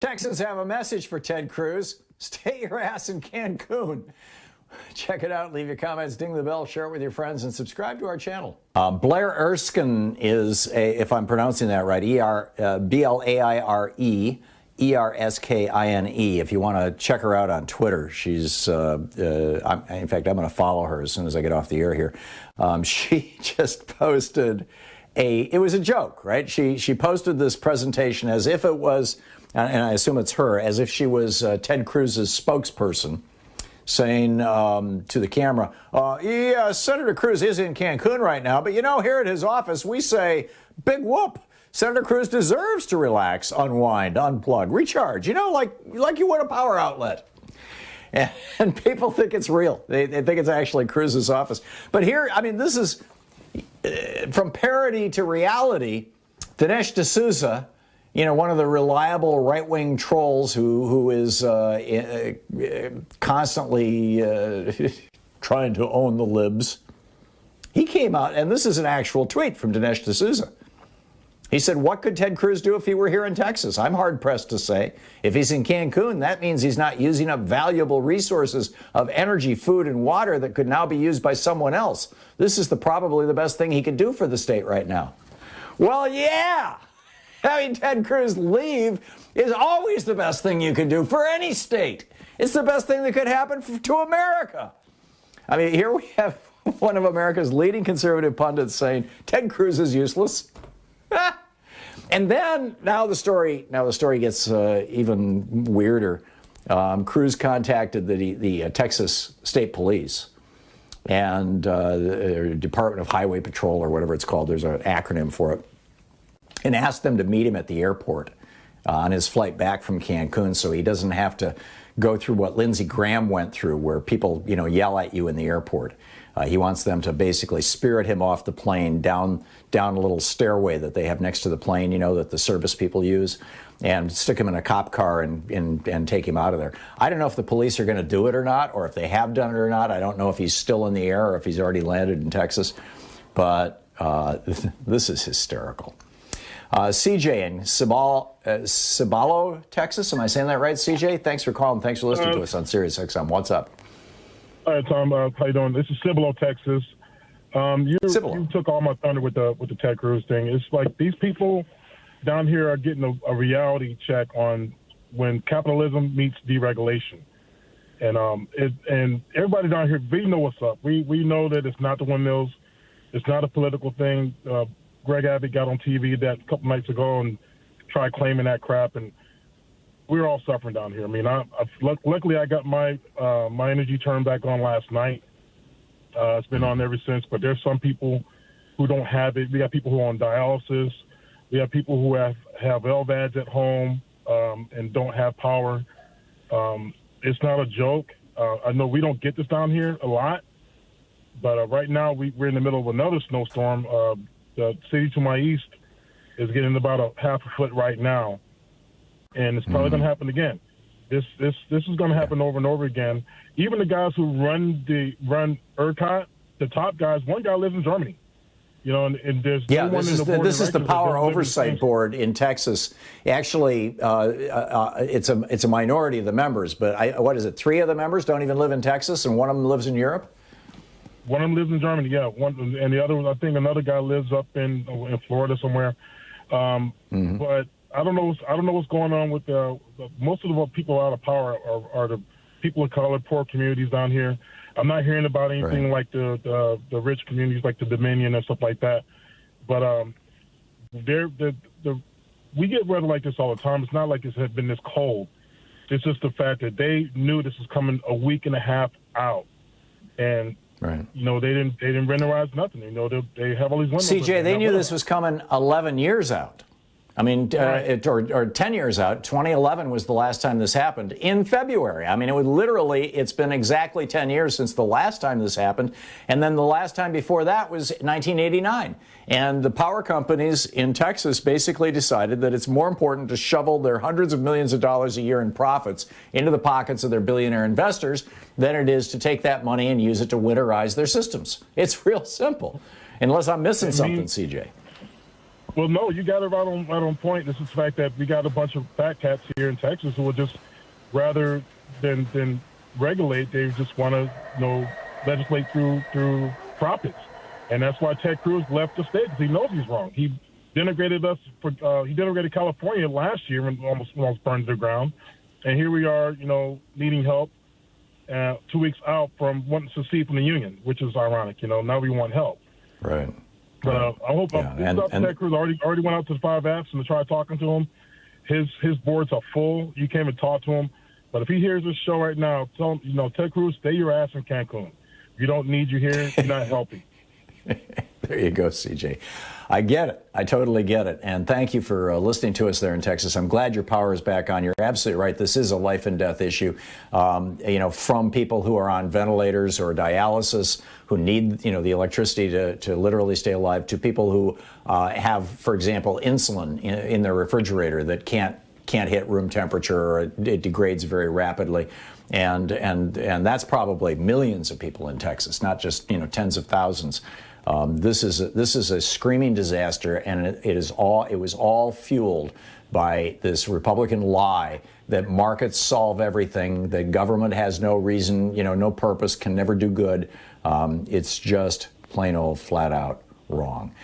Texans have a message for Ted Cruz. Stay your ass in Cancun. Check it out. Leave your comments, ding the bell, share it with your friends, and subscribe to our channel. Blair Erskine is, if I'm pronouncing that right, B-L-A-I-R-E, E-R-S-K-I-N-E. If you want to check her out on Twitter, she's, in fact, I'm going to follow her as soon as I get off the air here. She just posted it was a joke, right? She posted this presentation as if it was, and I assume it's her, as if she was Ted Cruz's spokesperson, saying to the camera, yeah, Senator Cruz is in Cancun right now, but you know, here at his office, we say, big whoop. Senator Cruz deserves to relax, unwind, unplug, recharge, you know, like you would a power outlet. And people think it's real. They think it's actually Cruz's office. But here, I mean, this is from parody to reality. Dinesh D'Souza, you know, one of the reliable right-wing trolls who is constantly trying to own the libs, he came out, and this is an actual tweet from Dinesh D'Souza. He said, what could Ted Cruz do if he were here in Texas? I'm hard-pressed to say. If he's in Cancun, that means he's not using up valuable resources of energy, food, and water that could now be used by someone else. This is probably the best thing he could do for the state right now. Well, yeah. Having Ted Cruz leave is always the best thing you can do for any state. It's the best thing that could happen to America. I mean, here we have one of America's leading conservative pundits saying Ted Cruz is useless. And then now the story gets even weirder. Cruz contacted the Texas State Police and the Department of Highway Patrol, or whatever it's called. There's an acronym for it, and asked them to meet him at the airport on his flight back from Cancun, so he doesn't have to go through what Lindsey Graham went through, where people, you know, yell at you in the airport. He wants them to basically spirit him off the plane down a little stairway that they have next to the plane, you know, that the service people use, and stick him in a cop car and take him out of there. I don't know if the police are going to do it or not, or if they have done it or not. I don't know if he's still in the air or if he's already landed in Texas, but this is hysterical. CJ in Cibalo, Texas. Am I saying that right, CJ? Thanks for calling. Thanks for listening to us on Sirius XM. What's up? All right, Tom. How you doing? This is Cibalo, Texas. You took all my thunder with the Ted Cruz thing. It's like these people down here are getting a reality check on when capitalism meets deregulation, and everybody down here, we know what's up. We know that it's not the windmills, it's not a political thing. Greg Abbott got on TV that a couple nights ago and tried claiming that crap, and we're all suffering down here. I mean, luckily I got my energy turned back on last night. It's been on ever since, but there's some people who don't have it. We got people who are on dialysis. We have people who have LVADs at home and don't have power. It's not a joke. I know we don't get this down here a lot, but right now we're in the middle of another snowstorm. The city to my east is getting about a half a foot right now, and it's probably going to happen again. This is going to happen over and over again. Even the guys who run ERCOT, the top guys, one guy lives in Germany. You know, and there's this is the Power Oversight Board in Texas. Actually, it's a minority of the members, but what is it? 3 of the members don't even live in Texas, and one of them lives in Europe. One of them lives in Germany, yeah. And the other one, I think another guy lives up in Florida somewhere. But I don't know what's going on with most of the people out of power are the people of color, poor communities down here. I'm not hearing about anything like the rich communities, like the Dominion and stuff like that. But we get weather like this all the time. It's not like it's been this cold. It's just the fact that they knew this was coming a week and a half out, and you know, they didn't winterize nothing. You know, they have all these windows. CJ, they knew this was coming 11 years out. I mean, or 10 years out. 2011 was the last time this happened, in February. I mean, it's been exactly 10 years since the last time this happened. And then the last time before that was 1989. And the power companies in Texas basically decided that it's more important to shovel their hundreds of millions of dollars a year in profits into the pockets of their billionaire investors than it is to take that money and use it to winterize their systems. It's real simple, unless I'm missing something, CJ. Well, no, you got it right on point. This is the fact that we got a bunch of fat cats here in Texas who will just rather than regulate, they just want to legislate through profits, and that's why Ted Cruz left the state, because he knows he's wrong. He denigrated us he denigrated California last year when almost burned to the ground, and here we are, needing help 2 weeks out from wanting to secede from the union, which is ironic. Now we want help. Right. But I hope Ted Cruz already went out to the 5 apps and tried talking to him. His boards are full. You can't even talk to him. But if he hears this show right now, tell him, Ted Cruz, stay your ass in Cancun. We don't need you here. You're not helping. There you go, CJ. I get it. I totally get it. And thank you for listening to us there in Texas. I'm glad your power is back on. You're absolutely right. This is a life and death issue, from people who are on ventilators or dialysis, who need, the electricity to literally stay alive, to people who have, for example, insulin in their refrigerator that can't hit room temperature, or it degrades very rapidly. And that's probably millions of people in Texas, not just, tens of thousands. This is a screaming disaster, and it was all fueled by this Republican lie that markets solve everything, that government has no reason, no purpose, can never do good. It's just plain old flat out wrong.